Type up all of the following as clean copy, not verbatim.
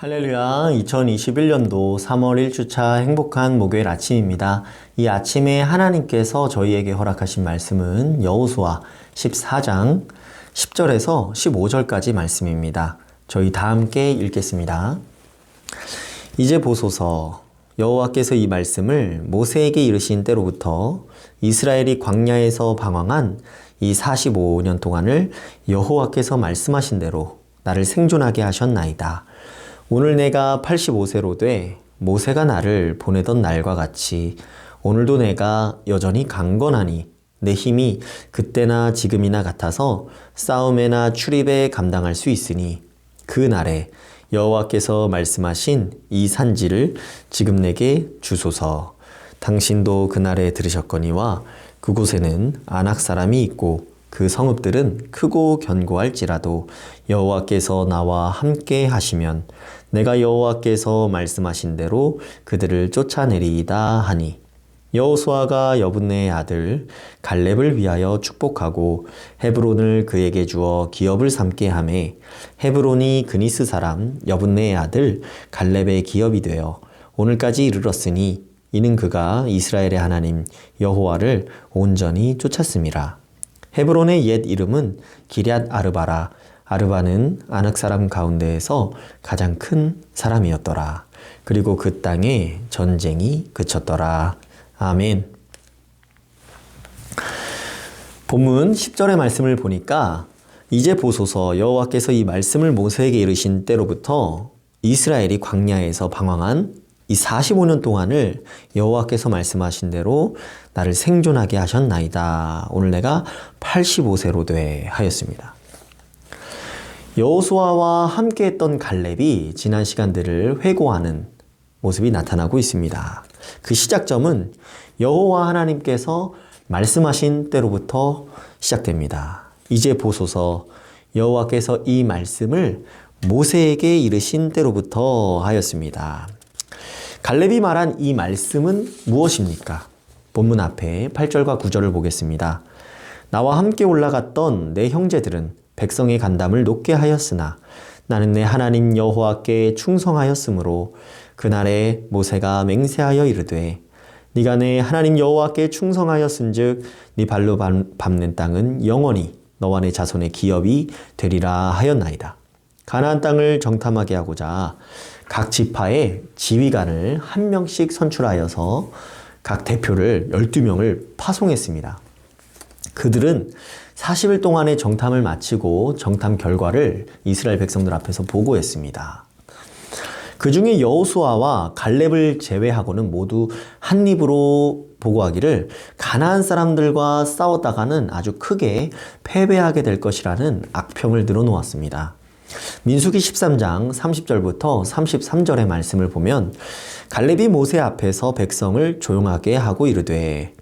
할렐루야, 2021년도 3월 1주차 행복한 목요일 아침입니다. 이 아침에 하나님께서 저희에게 허락하신 말씀은 여호수아 14장 10절에서 15절까지 말씀입니다. 저희 다 함께 읽겠습니다. 이제 보소서, 여호와께서 이 말씀을 모세에게 이르신 때로부터 이스라엘이 광야에서 방황한 이 45년 동안을 여호와께서 말씀하신 대로 나를 생존하게 하셨나이다. 오늘 내가 85세로 돼 모세가 나를 보내던 날과 같이 오늘도 내가 여전히 강건하니 내 힘이 그때나 지금이나 같아서 싸움에나 출입에 감당할 수 있으니 그 날에 여호와께서 말씀하신 이 산지를 지금 내게 주소서. 당신도 그날에 들으셨거니와 그곳에는 아낙 사람이 있고 그 성읍들은 크고 견고할지라도 여호와께서 나와 함께 하시면 내가 여호와께서 말씀하신 대로 그들을 쫓아내리이다 하니, 여호수아가 여분네의 아들 갈렙을 위하여 축복하고 헤브론을 그에게 주어 기업을 삼게 하매 헤브론이 그니스 사람 여분네의 아들 갈렙의 기업이 되어 오늘까지 이르렀으니 이는 그가 이스라엘의 하나님 여호와를 온전히 쫓았음이라. 헤브론의 옛 이름은 기럇 아르바라. 아르바는 아낙 사람 가운데에서 가장 큰 사람이었더라. 그리고 그 땅에 전쟁이 그쳤더라. 아멘. 본문 10절의 말씀을 보니까 이제 보소서, 여호와께서 이 말씀을 모세에게 이르신 때로부터 이스라엘이 광야에서 방황한 이 45년 동안을 여호와께서 말씀하신 대로 나를 생존하게 하셨나이다. 오늘 내가 85세로 돼 하였습니다. 여호수아와 함께했던 갈렙이 지난 시간들을 회고하는 모습이 나타나고 있습니다. 그 시작점은 여호와 하나님께서 말씀하신 때로부터 시작됩니다. 이제 보소서, 여호와께서 이 말씀을 모세에게 이르신 때로부터 하였습니다. 갈렙이 말한 이 말씀은 무엇입니까? 본문 앞에 8절과 9절을 보겠습니다. 나와 함께 올라갔던 내 형제들은 백성의 간담을 높게 하였으나 나는 내 하나님 여호와께 충성하였으므로 그날에 모세가 맹세하여 이르되 네가 내 하나님 여호와께 충성하였은즉 네 발로 밟는 땅은 영원히 너와 내 자손의 기업이 되리라 하였나이다. 가나안 땅을 정탐하게 하고자 각 지파의 지휘관을 한 명씩 선출하여서 각 대표를 12명을 파송했습니다. 그들은 40일 동안의 정탐을 마치고 정탐 결과를 이스라엘 백성들 앞에서 보고했습니다. 그 중에 여호수아와 갈렙을 제외하고는 모두 한 입으로 보고하기를 가나안 사람들과 싸웠다가는 아주 크게 패배하게 될 것이라는 악평을 늘어놓았습니다. 민수기 13장 30절부터 33절의 말씀을 보면 갈렙이 모세 앞에서 백성을 조용하게 하고 이르되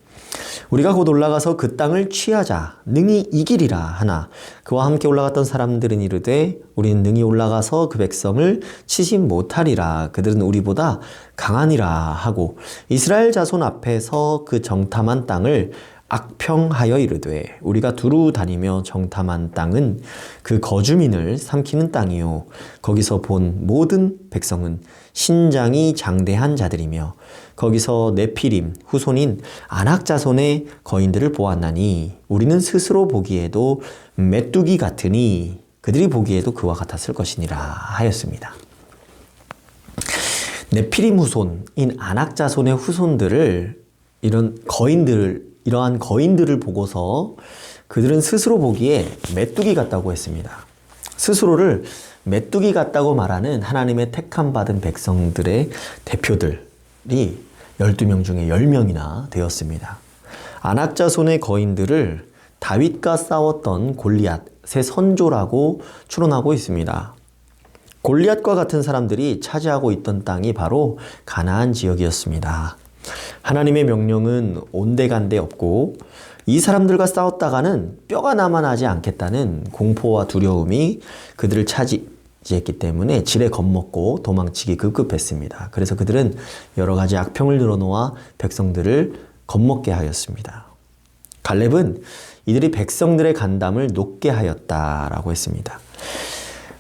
우리가 곧 올라가서 그 땅을 취하자 능히 이기리라 하나 그와 함께 올라갔던 사람들은 이르되 우리는 능히 올라가서 그 백성을 치지 못하리라. 그들은 우리보다 강하니라 하고 이스라엘 자손 앞에서 그 정탐한 땅을 악평하여 이르되 우리가 두루 다니며 정탐한 땅은 그 거주민을 삼키는 땅이요 거기서 본 모든 백성은 신장이 장대한 자들이며 거기서 네피림 후손인 아낙 자손의 거인들을 보았나니 우리는 스스로 보기에도 메뚜기 같으니 그들이 보기에도 그와 같았을 것이니라 하였습니다. 네피림 후손인 아낙 자손의 후손들을 이러한 거인들을 보고서 그들은 스스로 보기에 메뚜기 같다고 했습니다. 스스로를 메뚜기 같다고 말하는 하나님의 택함 받은 백성들의 대표들이 12명 중에 10명이나 되었습니다. 아낙 자손의 거인들을 다윗과 싸웠던 골리앗의 선조라고 추론하고 있습니다. 골리앗과 같은 사람들이 차지하고 있던 땅이 바로 가나안 지역이었습니다. 하나님의 명령은 온데간데 없고 이 사람들과 싸웠다가는 뼈가 남아나지 않겠다는 공포와 두려움이 그들을 차지했기 때문에 지레 겁먹고 도망치기 급급했습니다. 그래서 그들은 여러 가지 악평을 늘어놓아 백성들을 겁먹게 하였습니다. 갈렙은 이들이 백성들의 간담을 높게 하였다라고 했습니다.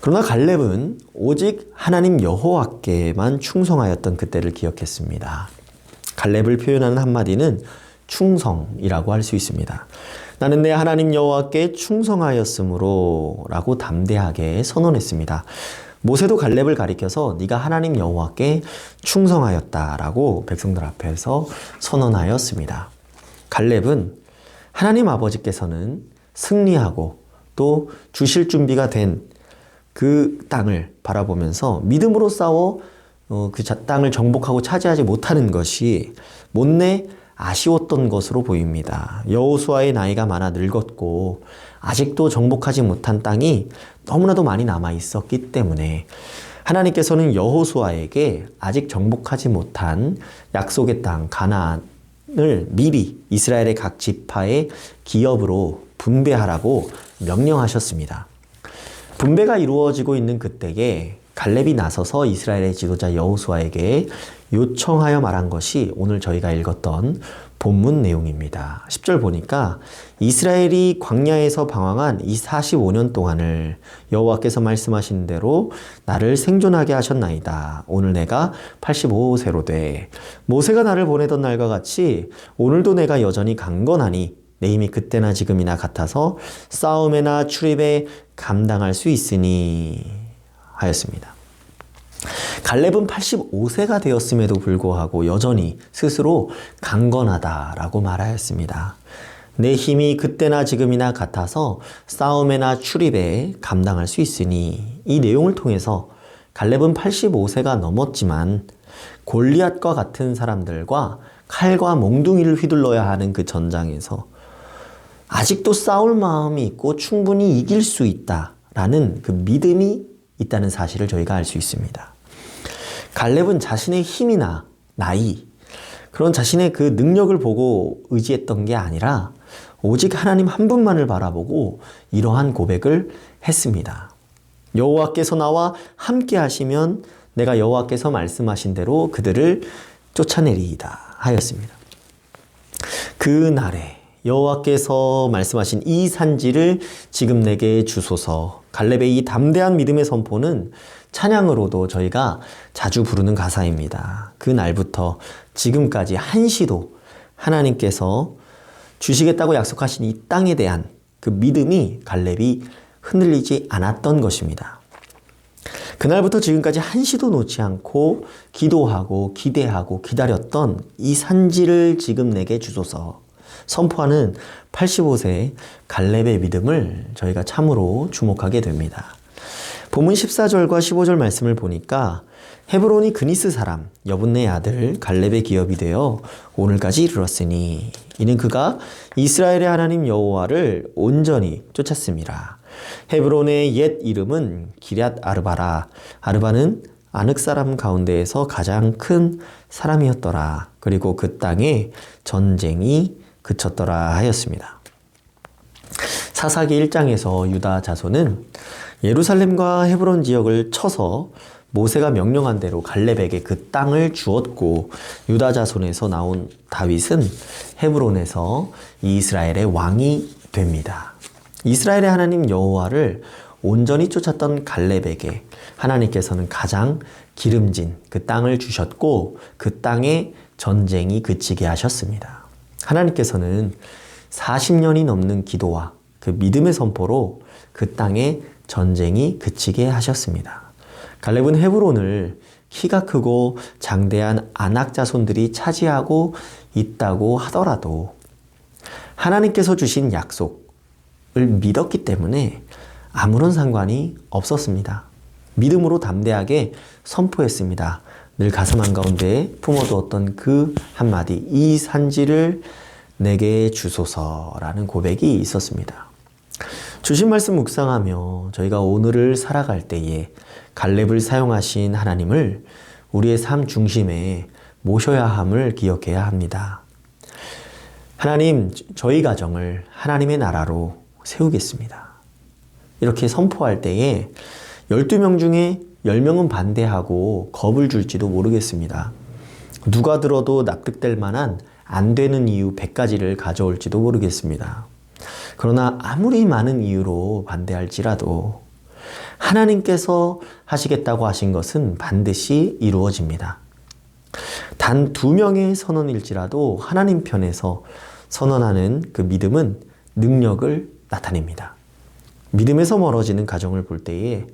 그러나 갈렙은 오직 하나님 여호와께만 충성하였던 그때를 기억했습니다. 갈렙을 표현하는 한마디는 충성이라고 할 수 있습니다. 나는 내 하나님 여호와께 충성하였으므로 라고 담대하게 선언했습니다. 모세도 갈렙을 가리켜서 네가 하나님 여호와께 충성하였다라고 백성들 앞에서 선언하였습니다. 갈렙은 하나님 아버지께서는 승리하고 또 주실 준비가 된 그 땅을 바라보면서 믿음으로 싸워 그 땅을 정복하고 차지하지 못하는 것이 못내 아쉬웠던 것으로 보입니다. 여호수아의 나이가 많아 늙었고 아직도 정복하지 못한 땅이 너무나도 많이 남아 있었기 때문에 하나님께서는 여호수아에게 아직 정복하지 못한 약속의 땅 가나안을 미리 이스라엘의 각 지파의 기업으로 분배하라고 명령하셨습니다. 분배가 이루어지고 있는 그때에 갈렙이 나서서 이스라엘의 지도자 여호수아에게 요청하여 말한 것이 오늘 저희가 읽었던 본문 내용입니다. 10절 보니까 이스라엘이 광야에서 방황한 이 45년 동안을 여호와께서 말씀하신 대로 나를 생존하게 하셨나이다. 오늘 내가 85세로 돼. 모세가 나를 보내던 날과 같이 오늘도 내가 여전히 강건하니 내 힘이 그때나 지금이나 같아서 싸움에나 출입에 감당할 수 있으니 하였습니다. 갈렙은 85세가 되었음에도 불구하고 여전히 스스로 강건하다라고 말하였습니다. 내 힘이 그때나 지금이나 같아서 싸움에나 출입에 감당할 수 있으니 이 내용을 통해서 갈렙은 85세가 넘었지만 골리앗과 같은 사람들과 칼과 몽둥이를 휘둘러야 하는 그 전장에서 아직도 싸울 마음이 있고 충분히 이길 수 있다라는 그 믿음이 있다는 사실을 저희가 알 수 있습니다. 갈렙은 자신의 힘이나 나이, 그런 자신의 그 능력을 보고 의지했던 게 아니라 오직 하나님 한 분만을 바라보고 이러한 고백을 했습니다. 여호와께서 나와 함께 하시면 내가 여호와께서 말씀하신 대로 그들을 쫓아내리이다 하였습니다. 그 날에 여호와께서 말씀하신 이 산지를 지금 내게 주소서. 갈렙의 이 담대한 믿음의 선포는 찬양으로도 저희가 자주 부르는 가사입니다. 그 날부터 지금까지 한시도 하나님께서 주시겠다고 약속하신 이 땅에 대한 그 믿음이 갈렙이 흔들리지 않았던 것입니다. 그날부터 지금까지 한시도 놓지 않고 기도하고 기대하고 기다렸던 이 산지를 지금 내게 주소서. 선포하는 85세의 갈렙의 믿음을 저희가 참으로 주목하게 됩니다. 본문 14절과 15절 말씀을 보니까 헤브론이 그니스 사람 여분네 아들 갈렙의 기업이 되어 오늘까지 이르렀으니 이는 그가 이스라엘의 하나님 여호와를 온전히 쫓았습니다. 헤브론의 옛 이름은 기럇 아르바라. 아르바는 아늑 사람 가운데에서 가장 큰 사람이었더라. 그리고 그 땅에 전쟁이 그쳤더라 하였습니다. 사사기 1장에서 유다 자손은 예루살렘과 헤브론 지역을 쳐서 모세가 명령한 대로 갈렙에게 그 땅을 주었고 유다 자손에서 나온 다윗은 헤브론에서 이스라엘의 왕이 됩니다. 이스라엘의 하나님 여호와를 온전히 쫓았던 갈렙에게 하나님께서는 가장 기름진 그 땅을 주셨고 그 땅에 전쟁이 그치게 하셨습니다. 하나님께서는 40년이 넘는 기도와 그 믿음의 선포로 그 땅에 전쟁이 그치게 하셨습니다. 갈렙은 헤브론을 키가 크고 장대한 아낙 자손들이 차지하고 있다고 하더라도 하나님께서 주신 약속을 믿었기 때문에 아무런 상관이 없었습니다. 믿음으로 담대하게 선포했습니다. 늘 가슴 한가운데 품어두었던 그 한마디, 이 산지를 내게 주소서라는 고백이 있었습니다. 주신 말씀 묵상하며 저희가 오늘을 살아갈 때에 갈렙을 사용하신 하나님을 우리의 삶 중심에 모셔야 함을 기억해야 합니다. 하나님, 저희 가정을 하나님의 나라로 세우겠습니다. 이렇게 선포할 때에 12명 중에 10명은 반대하고 겁을 줄지도 모르겠습니다. 누가 들어도 납득될 만한 안 되는 이유 100가지를 가져올지도 모르겠습니다. 그러나 아무리 많은 이유로 반대할지라도 하나님께서 하시겠다고 하신 것은 반드시 이루어집니다. 단 2명의 선언일지라도 하나님 편에서 선언하는 그 믿음은 능력을 나타냅니다. 믿음에서 멀어지는 가정을 볼 때에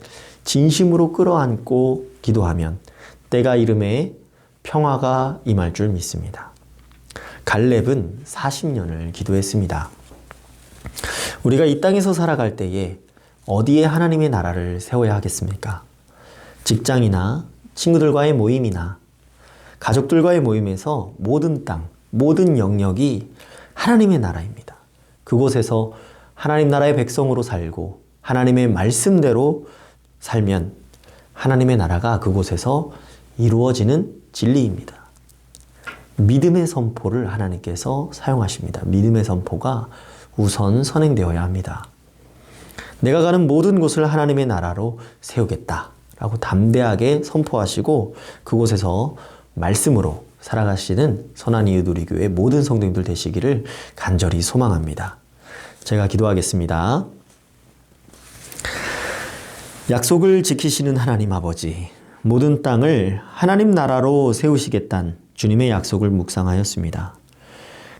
진심으로 끌어안고 기도하면 때가 이름에 평화가 임할 줄 믿습니다. 갈렙은 40년을 기도했습니다. 우리가 이 땅에서 살아갈 때에 어디에 하나님의 나라를 세워야 하겠습니까? 직장이나 친구들과의 모임이나 가족들과의 모임에서 모든 땅, 모든 영역이 하나님의 나라입니다. 그곳에서 하나님 나라의 백성으로 살고 하나님의 말씀대로 살면 하나님의 나라가 그곳에서 이루어지는 진리입니다. 믿음의 선포를 하나님께서 사용하십니다. 믿음의 선포가 우선 선행되어야 합니다. 내가 가는 모든 곳을 하나님의 나라로 세우겠다라고 담대하게 선포하시고 그곳에서 말씀으로 살아가시는 선한 이웃우리교회 모든 성도님들 되시기를 간절히 소망합니다. 제가 기도하겠습니다. 약속을 지키시는 하나님 아버지, 모든 땅을 하나님 나라로 세우시겠다는 주님의 약속을 묵상하였습니다.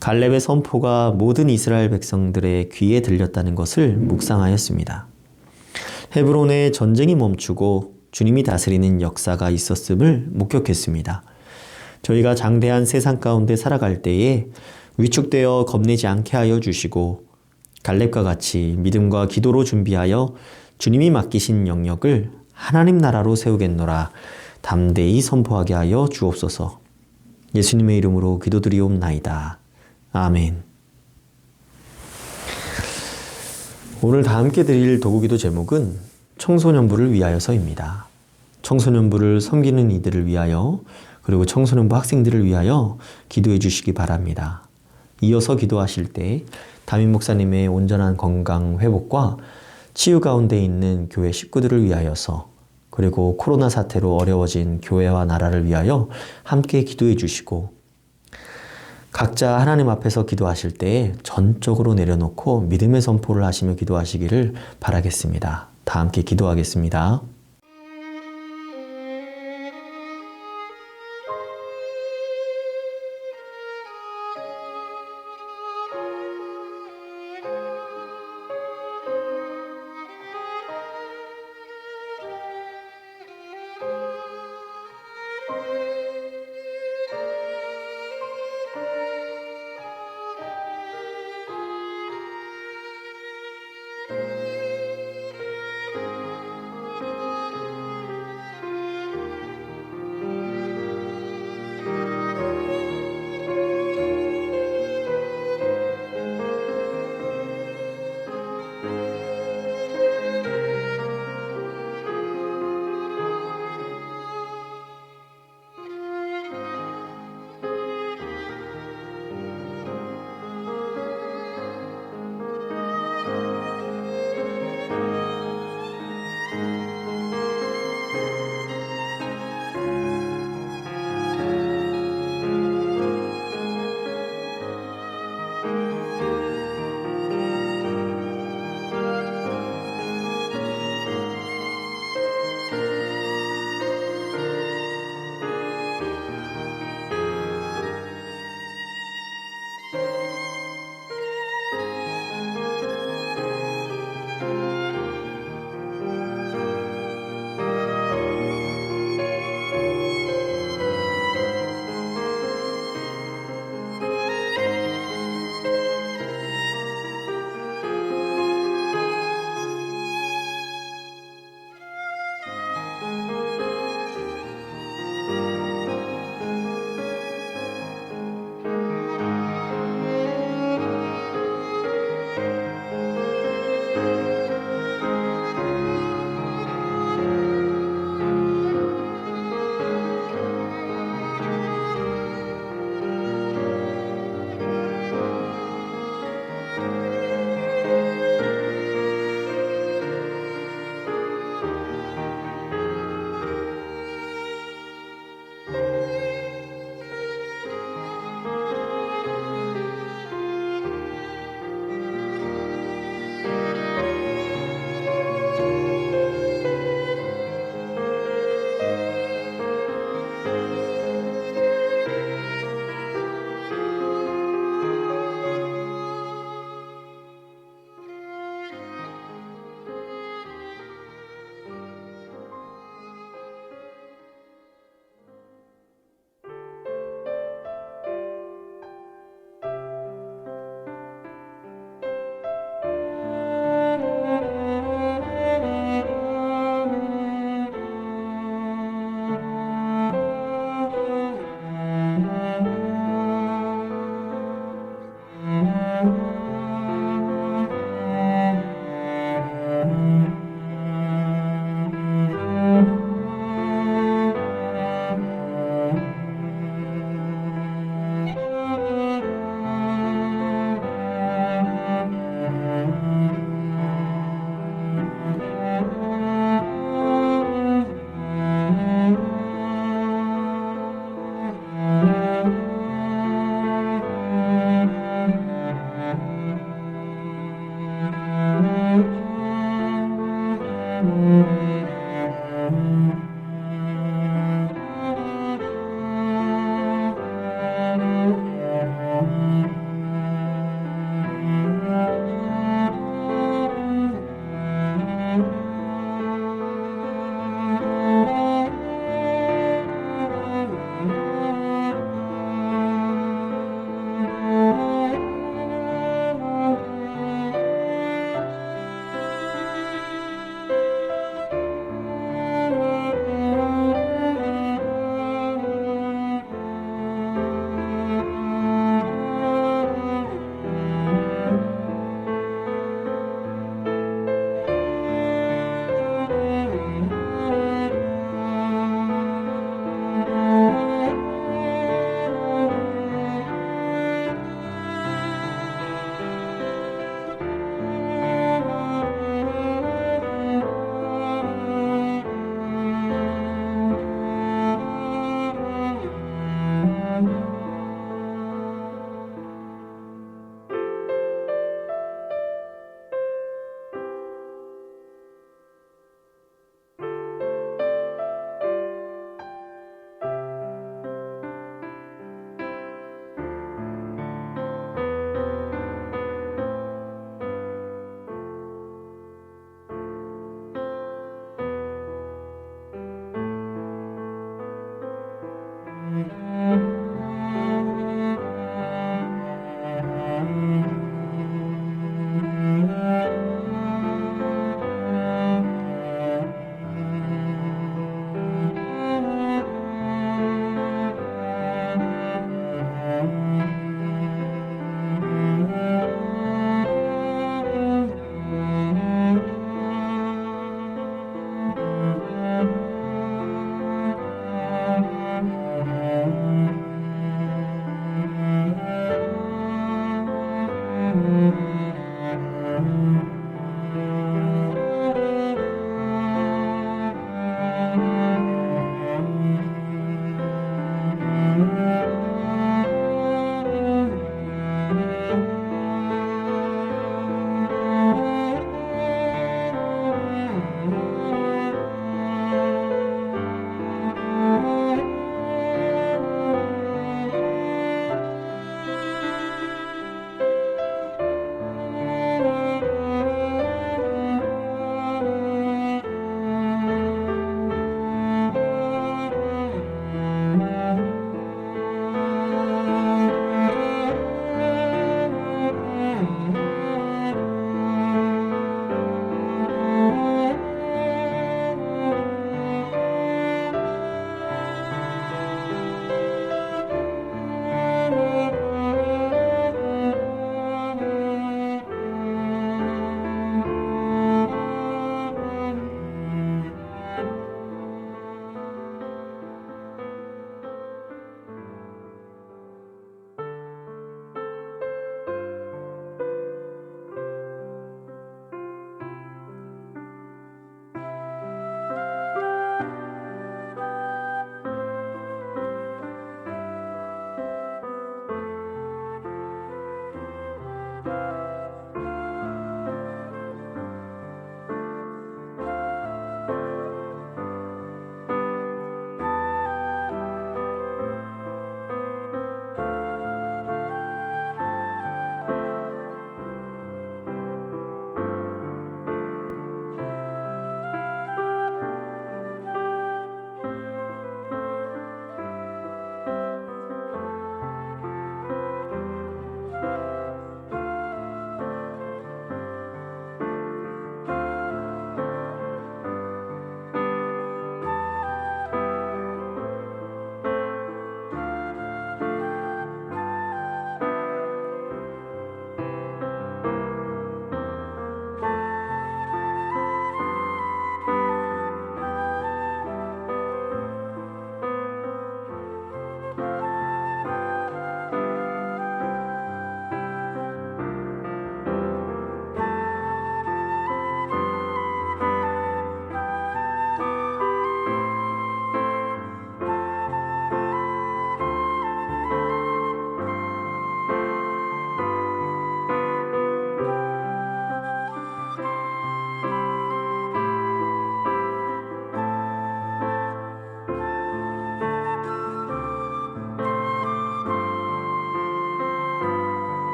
갈렙의 선포가 모든 이스라엘 백성들의 귀에 들렸다는 것을 묵상하였습니다. 헤브론에 전쟁이 멈추고 주님이 다스리는 역사가 있었음을 목격했습니다. 저희가 장대한 세상 가운데 살아갈 때에 위축되어 겁내지 않게 하여 주시고 갈렙과 같이 믿음과 기도로 준비하여 주님이 맡기신 영역을 하나님 나라로 세우겠노라 담대히 선포하게 하여 주옵소서. 예수님의 이름으로 기도드리옵나이다. 아멘. 오늘 다 함께 드릴 도구기도 제목은 청소년부를 위하여서입니다. 청소년부를 섬기는 이들을 위하여 그리고 청소년부 학생들을 위하여 기도해 주시기 바랍니다. 이어서 기도하실 때 담임 목사님의 온전한 건강 회복과 치유 가운데 있는 교회 식구들을 위하여서 그리고 코로나 사태로 어려워진 교회와 나라를 위하여 함께 기도해 주시고 각자 하나님 앞에서 기도하실 때 전적으로 내려놓고 믿음의 선포를 하시며 기도하시기를 바라겠습니다. 다 함께 기도하겠습니다.